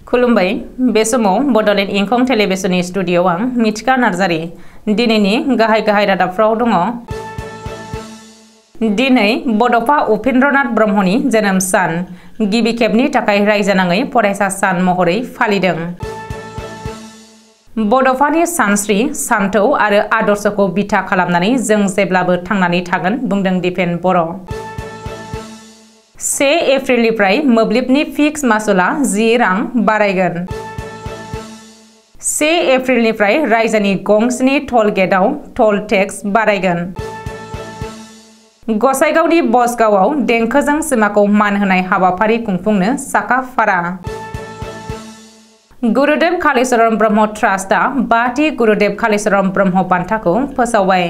खुलुमबाय बे समाव बडोलेण्ड इंखं टेलिभिजननि स्टुडियोआव आं मिथिका नार्जारी दिनैनि गाहाय रादाबफ्राव दङ। दिनै बड'फा उपेन्द्रनाथ ब्रह्मनि जोनोम सान गिबि खेबनि थाखाय रायजोनाङै फरायसा सान महरै फालिदों। बड'फानि सानस्रि सान्थौ आरो आदर्शखौ बिथा खालामनानै जों जेब्लाबो थांनानै थागोन बुंदों दिपेन बर'। 1 एप्रिलनिफ्राय मोब्लिबनि फिक्स मासुला 10 रां बारायगोन। 1 एप्रिलनिफ्राय रायजोनि गंस्नि टल गेटआव टल टेक्स बारायगोन। गसाइगावनि बसगावआव देंखोजों सिमाखौ मान होनाय हाबाफारि खुंफुंनो साखा-फारा। गुरुदेव कालीचरण ब्रह्म ट्रास्टआ 5थि गुरुदेव कालीचरण ब्रह्म बान्थाखौ फोसावबाय।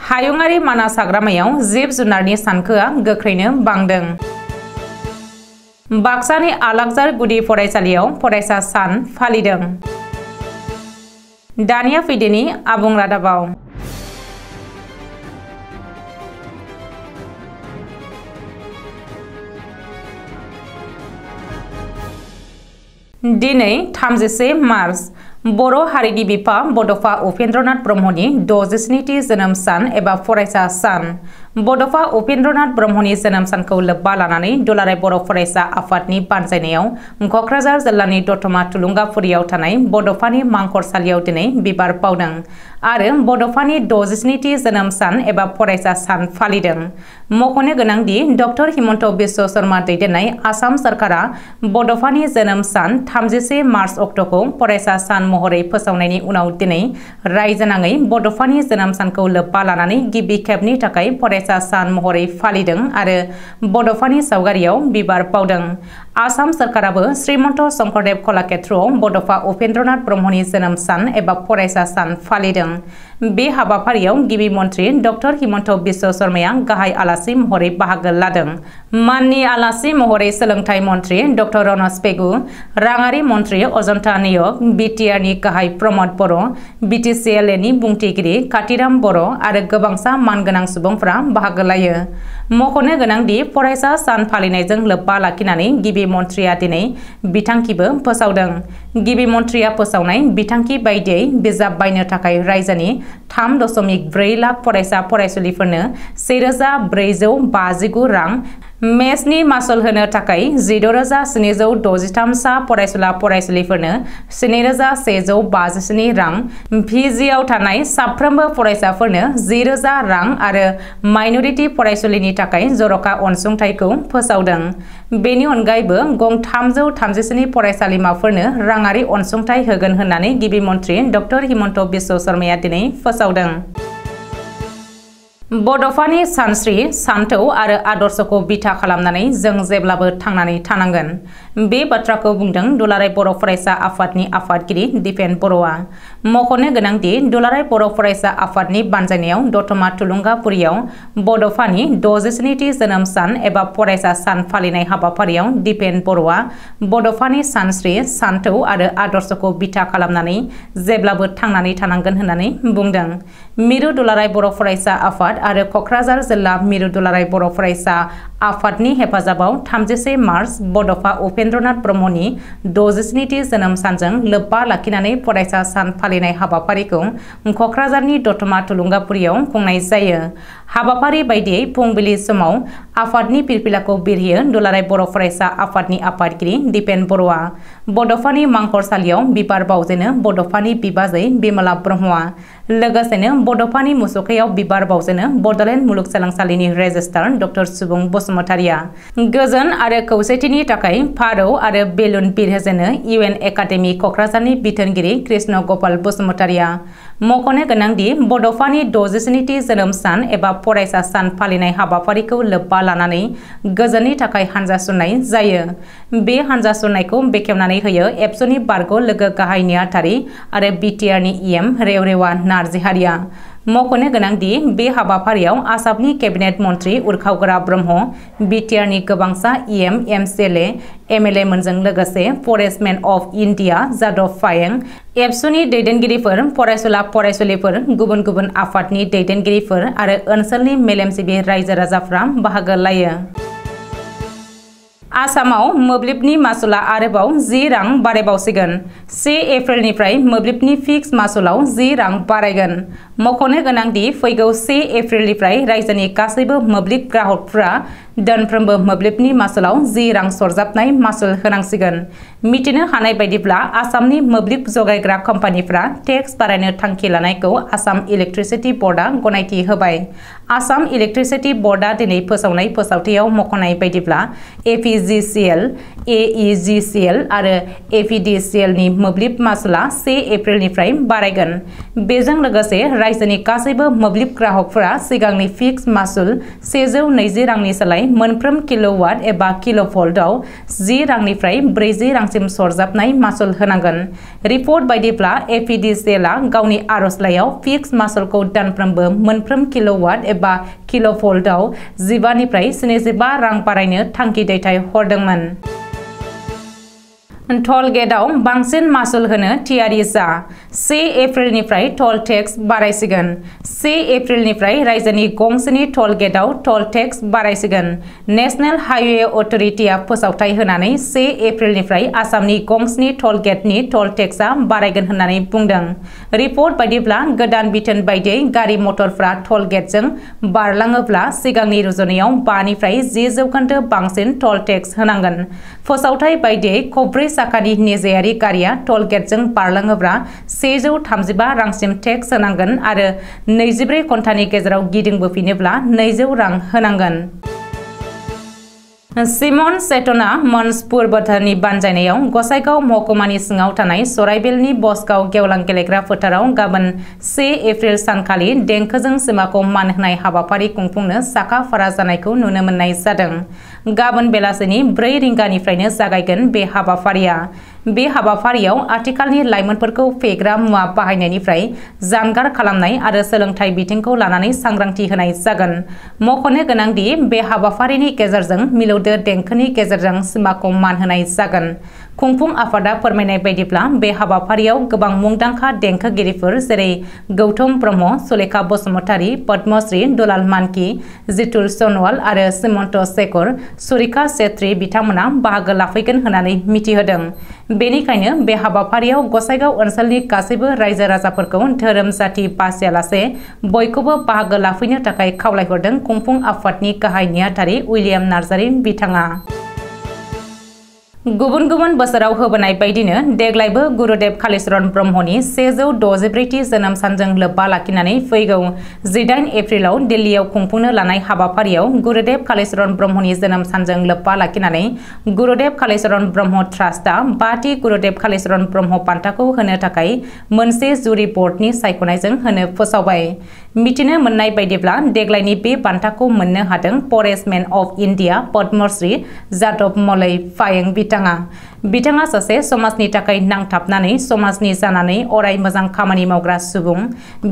हायुङारि मानास हाग्रामायाव जिब जुनारनि सानखोआ गोख्रैनो बांदों। बाक्सानि आलागजार गुदि फरायसालियाव फरायसा सान फालिदों। दानिया फैदिनि आबुं रादाबाव। दिनै 31 मार्च बर' हारिनि बिफा बड'फा उपेन्द्रनाथ ब्रह्मनि 67थि जोनोम सान एबा फरायसा सान। बड'फा उपेन्द्रनाथ ब्रह्मनि जोनोम सानखौ लोब्बा लानानै दुलाराय बर' फरायसा आफादनि बानजायनायाव क'क्राझार जिल्लानि दतमा थुलुंगाफुरियाव थानाय बड'फानि मांखरसालियाव दिनै बिबार बावदों आरो बड'फानि 67थि जोनोम सान एबा फरायसा सान फालिदों। मख'नो गोनांदि डक्टर हिमन्त बिश्व शर्मा दैदेननाय आसाम सरकारा बड'फानि जोनोम सान 31 मार्च अक्ट'खौ फरायसा सान महरै फोसावनायनि उनाव दिनै रायजोनाङै बड'फानि जोनोम सानखौ लोब्बा लानानै गिबि खेबनि थाखाय फरायसा सान महरै फालिदों आरो बड'फानि सावगारियाव बिबार बावदों। आसाम सरकाराबो श्रीमन्त शंकरदेव कलाक्षेत्रआव बड'फा उपेन्द्रनाथ ब्रह्मनि जोनोम सान एबा फरायसा सान फालिदों। बे हाबाफारियाव गिबि मन्त्रि डक्टर हिमन्त बिश्व शर्माया गाहाय आलासि महरै बाहागो लादों। माननि आलासि महरै सोलोंथाइ मन्त्रि डक्टर रनज पेगु, राङारि मन्त्रि अजन्ता नियोग, बिटिआरनि गाहाय प्रमद बर', बिटिसिएलएनि बुंथिगिरि कातिराम बर' आरो गोबांसा मानगोनां सुबुंफोरा बाहागो लायो। मख'नो गोनांदि फरायसा सान फालिनायजों लोब्बा लाखिनानै गिबि मन्थ्रिया दिनै बिथांखिबो फोसावदों। गिबि मन्थ्रिया फोसावनाय बिथांखि बायदियै बिजाब बायनो थाखाय रायजोनि 3.4 लाख फरायसा फरायसुलिफोरनो 1459 रां, मेसनि मासुल होनो थाखाय 16,763 सा फरायसुला फरायसुलिफोरनो 2157 रां, पिजिआव थानाय साफ्रोमबो फरायसाफोरनो 10,000 रां आरो माइनरिटि फरायसुलिनि थाखाय जर'खा अनसुंथाइखौ फोसावदों। बेनि अनगायैबो गं 337 फरायसालिमाफोरनो राङारि अनसुंथाइ होगोन होननानै गिबि मन्त्रि डक्टर हिमन्त बिश्व शर्माया दिनै फोसावदों। बड'फानि सानस्रि सान्थौ आरो आदर्शखौ बिथा खालामनानै जों जेब्लाबो थांनानै थानांगोन। बे बाथ्राखौ बुंदों दुलाराय बर' फरायसा आफादनि आफादगिरि दिपेन बर'आ। मख'नो गोनांदि दुलाराय बर' फरायसा आफादनि बानजायनायाव दतमा थुलुंगाफुरियाव बड'फानि 67थि जोनोम सान एबा फरायसा सान फालिनाय हाबाफारियाव दिपेन बर'आ बड'फानि सानस्रि सान्थौ आरो आदर्शखौ बिथा खालामनानै जेब्लाबो थांनानै थानांगोन होननानै बुंदों। मिरु दुलाराय बर' फरायसा आफाद आरो क'क्राझार जिल्ला मिरु दुलाराय बर' फरायसा आफादनि हेफाजाबाव 31 मार्च बड'फा उपेन्द्रनाथ ब्रह्मनि 67थि जोनोम सानजों लोब्बा लाखिनानै फरायसा सान फालिनाय हाबाफारिखौ क'क्राझारनि दतमा थुलुंगाफुरियाव खुंनाय जायो। हाबाफारि बायदियै फुंबिलि समाव आफादनि फिरफिलाखौ बिरहोयो दुलाराय बर' फरायसा आफादनि आफादगिरि दिपेन बर'आ। बड'फानि मांखरसालियाव बिबार बावजेनो बड'फानि बिबाजै बिमला ब्रह्मआ। लोगोसेनो बड'फानि मुसुखायाव बिबार बावजेनो बड'लेण्ड मुलुगसोलोंसालिनि रेजिस्ट्रार डक्टर सुबुं बसुमतारिया। गोजोन आरो खौसेथिनि थाखाय फारौ आरो बेलुन बिरहोजेनो इउएन एकाडेमि क'क्राझारनि बिथोनगिरि कृष्ण गपाल बसुमतारिया। मख'नो गोनांदि बड'फानि 67थि जोनोम सान एबा फरायसा सान फालिनाय हाबाफारिखौ लोब्बा लानानै गोजोननि थाखाय हानजा सुरनाय जायो। बे हानजा सुरनायखौ बेखेवनानै होयो एबसुनि बारग' लोगो गाहाय नेहाथारि आरो बिटिआरनि इएम रेवरेवा नार्जिहारिया। मख'नो गोनांदि बे हाबाफारियाव आसामनि केबिनेट मन्त्रि उरखावगोरा ब्रह्म, बिटिआरनि गोबांसा इएम एमसिएलए एमएलए मोनजों लोगोसे फरेस्टमेन अफ इन्डिया जादव पायें, एबसुनि दैदेनगिरिफोर, फरायसुला फरायसुलिफोर, गुबुन गुबुन आफादनि दैदेनगिरिफोर आरो ओनसोलनि मेलेमजिबि रायजो राजाफ्रा बाहागो लायो। आसामाव मोब्लिबनि मासुला आरोबाव 10 रां बारायबावसिगोन। 1 एप्रिलनिफ्राय मोब्लिबनि फिक्स मासुलाव 10 रां बारायगोन। मख'नो गोनांदि फैगौ 1 एप्रिलनिफ्राय रायजोनि गासैबो मोब्लिब ग्राहकफोरा दानफ्रोमबो मोब्लिबनि मासुलाव 10 रां सरजाबनाय मासुल होनांसिगोन। मिथिनो हानाय बायदिब्ला आसामनि मोब्लिब जगायग्रा कम्पानिफोरा टेक्स बारायनो थांखि लानायखौ आसाम इलेक्ट्रिसिटि बर्डआ गनायथि होबाय। आसाम इलेक्ट्रिसिटि बर्डआ दिनै फोसावनाय फोसावथायाव मख'नाय बायदिब्ला एपिजिसिएल, एइजिसिएल आरो एपिडिसिएलनि मोब्लिब मासुला 1 एप्रिलनिफ्राय बारायगोन। बेजों लोगोसे रायजोनि गासैबो मोब्लिब ग्राहकफोरा सिगांनि फिक्स मासुल 120 रांनि सोलाय मोनफ्रोम किल'वाट एबा किल'भल्टआव 10 रांनिफ्राय 40 रांसिम सरजाबनाय मासुल होनांगोन। रिपर्ट बायदिब्ला एपिडिसिएलआ गावनि आर'जलाइयाव फिक्स मासुलखौ दानफ्रोमबो मोनफ्रोम किल'वाट एबा किल'भल्टआव 15 निफ्राय 75 रां बारायनो थांखि दैथाय हरदोंमोन। टल गेटआव बांसिन मासुल होनो थियारि जा। 1 एप्रिलनिफ्राय टल टेक्स बारायसिगोन। 1 एप्रिलनिफ्राय रायजोनि गंसेनि टल गेटआव टल टेक्स बारायसिगोन। नेशनेल हाइवे अथ'रिटिआ फोसावथाय होनानै 1 एप्रिलनिफ्राय आसामनि गंसेनि टल गेटनि टल टेक्सआ बारायगोन होननानै बुंदों। रिपर्ट बायदिब्ला गोदान बिथोन बायदियै गारि मटरफ्रा टल गेटजों बारलाङोब्ला सिगांनि रुजुनायाव 5 निफ्राय 10% बांसिन टल टेक्स होनांगोन। फोसावथाय बायदियै खब्रै साखानि निजायारि गारिया टल गेटजों बारलाङोब्ला 135 रांसिम टेक्स होनांगोन आरो 24 घन्टानि गेजेराव गिदिंबोफिनोब्ला 200 रां होनांगोन। सिमन चेतना मन्सपुर बोथोरनि बानजायनायाव गसाइगाव महकुमानि सिङाव थानाय सराइबिलनि बसगाव गेवलां गेलेग्रा फोथाराव गाबोन 1 एप्रिल सानखालि देंखोजों सिमाखौ मान होनाय हाबाफारि खुंफुंनो साखा-फारा जानायखौ नुनो मोननाय जादों। गाबोन बेलासिनि 4 रिंगानिफ्रायनो जागायगोन बे हाबाफारिया। बे हाबाफारियाव आथिखालनि लाइमोनफोरखौ फेग्रा मुवा बाहायनायनिफ्राय जानगार खालामनाय आरो सोलोंथाइ बिथिंखौ लानानै सांग्रांथि होनाय जागोन। मख'नो गोनांदि बे हाबाफारिनि गेजेरजों मिलौदो देंखोनि गेजेरजों सिमाखौ मान होनाय जागोन। खुंफुं आफादा फोरमायनाय बायदिब्ला बे हाबाफारियाव गोबां मुंदांखा देंखोगिरिफोर जेरै गौतम ब्रह्म, सुलेखा बसुमतारी, पद्मश्री दुलाल मानकि, जितुल सनवाल आरो सिमन्त शेखर, सुरिका छेत्री बिथांमोना बाहागो लाफैगोन होननानै मिथिहोदों। बेनिखायनो बे हाबाफारियाव गसाइगाव ओनसोलनि गासैबो रायजो राजाफोरखौ धोरोम जाति बासियालासे बयखौबो बाहागो लाफैनो थाखाय खावलायहरदों खुंफुं आफादनि गाहाय नेहाथारि उइलियाम नार्जारी बिथाङा। गुबुन गुबुन बोसोराव होबोनाय बायदिनो देग्लायबो गुरुदेव कालीचरण ब्रह्मनि 164थि जोनोम सानजों लोब्बा लाखिनानै फैगौ 18 एप्रिलाव दिल्लीयाव खुंफुंनो लानाय हाबाफारियाव गुरुदेव कालीचरण ब्रह्मनि जोनोम सानजों लोब्बा लाखिनानै गुरुदेव कालीचरण ब्रह्म ट्रास्टआ 5थि गुरुदेव कालीचरण ब्रह्म बान्थाखौ होनो थाखाय मोनसे जुरि बर्डनि सायख'नायजों होनो फोसावबाय। मिथिनो मोननाय बायदिब्ला देग्लायनि बे बान्थाखौ मोननो हादों forest man of India Padmashri Jadav Molai फायें बिथाङा सासे समाजनि थाखाय नांथाबनानै समाजनि जानानै अराय मोजां खामानि मावग्रा सुबुं।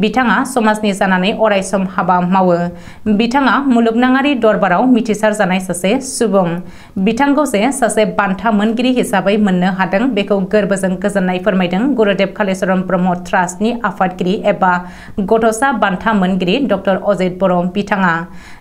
बिथाङा समाजनि जानानै अराय सम हाबा मावो। बिथाङा मुलुगनाङारि दरबाराव मिथिसार जानाय सासे सुबुं। बिथांखौ जे सासे बान्था मोनगिरि हिसाबै मोननो हादों बेखौ गोरबोजों गोजोननाय फोरमायदों गुरुदेव कालीचरण ब्रह्म ट्रास्टनि आफादगिरि एबा गथ'सा बान्था मोनगिरि डक्टर अजित बर' बिथाङा।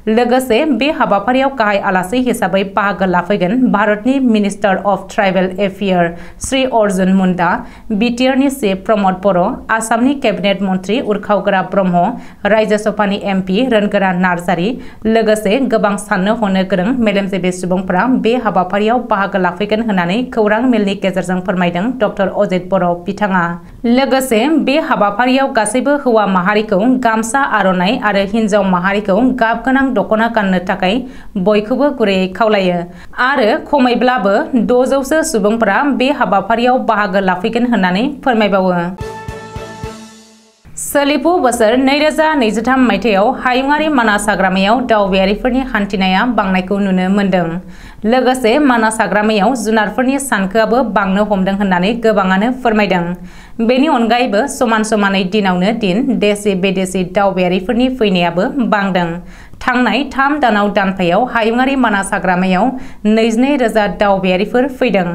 लोगोसे बे हाबाफारियाव गाहाय आलासि हिसाबै बाहागो लाफैगोन भारतनि minister of tribal affair Shri Arjun Munda, बिटिआरनि चिफ प्रमद बर', आसामनि केबिनेट मन्त्रि उरखावगोरा ब्रह्म, रायजो सभानि एमपि रोनगोरा नार्जारी, लोगोसे गोबां साननो हनो गोरों मेलेमजिबि सुबुंफोरा बे हाबाफारियाव बाहागो लाफैगोन होननानै खौरां मेलनि गेजेरजों फोरमायदों डक्टर अजित बर' बिथाङा। लोगोसे बे हाबाफारियाव गासैबो हौवा माहारिखौ गामसा आर'नाइ आरो हिन्जाव माहारिखौ गाब गोनां दख'ना गाननो थाखाय बयखौबो गुरैयै खावलायो आरो खमैब्लाबो 600सो सुबुंफोरा बे हाबाफारियाव बाहागो लाफैगोन होननानै फोरमायबावो। सोलिफु बोसोर 2023 मायथाइयाव हायुङारि मानास हाग्रामायाव दावबायारिफोरनि हान्थिनाया बांनायखौ नुनो मोन्दों। लोगोसे मानास हाग्रामायाव जुनारफोरनि सानखोआबो बांनो हमदों होननानै गोबाङानो फोरमायदों। बेनि अनगायैबो समान समानै दिनावनो दिन देशी बिदेशी दावबायारिफोरनि फैनायाबो बांदों। थांनाय 3 दानाव दानफायाव हायुङारि मानास हाग्रामायाव 22,000 दावबायारिफोर फैदों।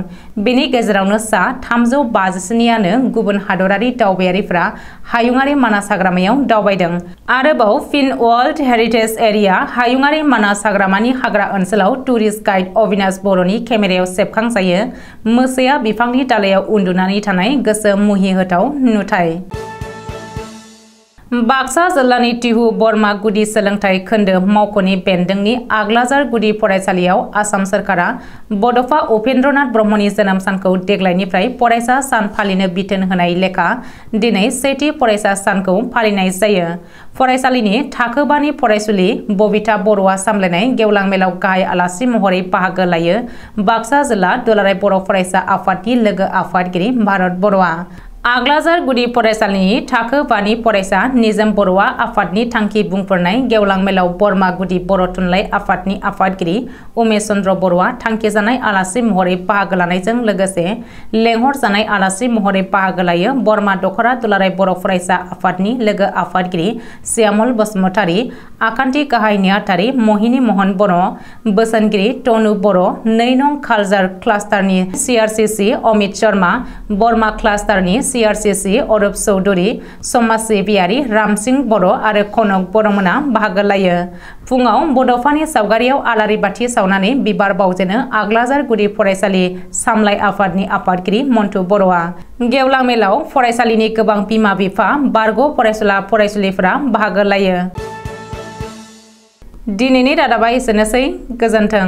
बेनि गेजेरावनो सा 357आनो गुबुन हादरारि दावबायारिफ्रा हायुङारि मानास हाग्रामायाव दावबायदों। आरोबाव फिन वर्ल्ड हेरिटेज एरिया हायुङारि मानास हाग्रामानि हाग्रा ओनसोलाव टुरिस्ट गाइड अबिनाश बर'नि केमेरायाव सेबखांजायो मोसाया बिफांनि दालायाव उन्दुनानै थानाय गोसो मुहिहोथाव नुथाय। बाक्सा जिल्लानि तिहु बरमा गुदि सोलोंथाइ खोन्दो मावख'नि बेन्दोंनि आग्लाजार गुदि फरायसालियाव आसाम सोरखारा बड'फा उपेन्द्रनाथ ब्रह्मनि जोनोम सानखौ देग्लायनिफ्राय फरायसा सान फालिनो बिथोन होनाय लेखा दिनै सेथि फरायसा सानखौ फालिनाय जायो। फरायसालिनि थाखो 5नि फरायसुलि बबिता बर'आ सामलायनाय गेवलां मेलाव गाहाय आलासि महरै बाहागो लायो बाक्सा जिल्ला दुलाराय बर' फरायसा आफादनि लोगो आफादगिरि भारत बर'आ। आग्लाजार गुदि फरायसालिनि थाखो 5नि फरायसा निजोम बर'आ आफादनि थांखि बुंफोरनाय गेवलां मेलाव बरमा गुदि बर' थुनलाइ आफादनि आफादगिरि उमेश चन्द्र बर'आ थांखि जानाय आलासि महरै बाहागो लानायजों लोगोसे लेंहर जानाय आलासि महरै बाहागो लायो बरमा दखरा दुलाराय बर' फरायसा आफादनि लोगो आफादगिरि श्यामल बसुमतारी, आखान्थि गाहाय नेहाथारि महिनी महन बर', बोसोनगिरि तनु बर', 2 नं कालचार क्लास्टारनि CRCC अमित शर्मा, बरमा क्लास्टारनि CRCC अरुप चौधुरी, समाज सिबियारि रामसिंह बर' आरो कनक बर'मोना बाहागो लायो। फुङाव बड'फानि सावगारियाव आलारि बाथि सावनानै बिबार बावजेनो आग्लाजार गुदि फरायसालि सामलाय आफादनि आफादगिरि मन्टु बर'आ। गेवलां मेलाव फरायसालिनि गोबां बिमा बिफा बारग' फरायसुला फरायसुलिफोरा बाहागो लायो। दिनैनि रादाबा एसेनोसै, गोजोन्थों।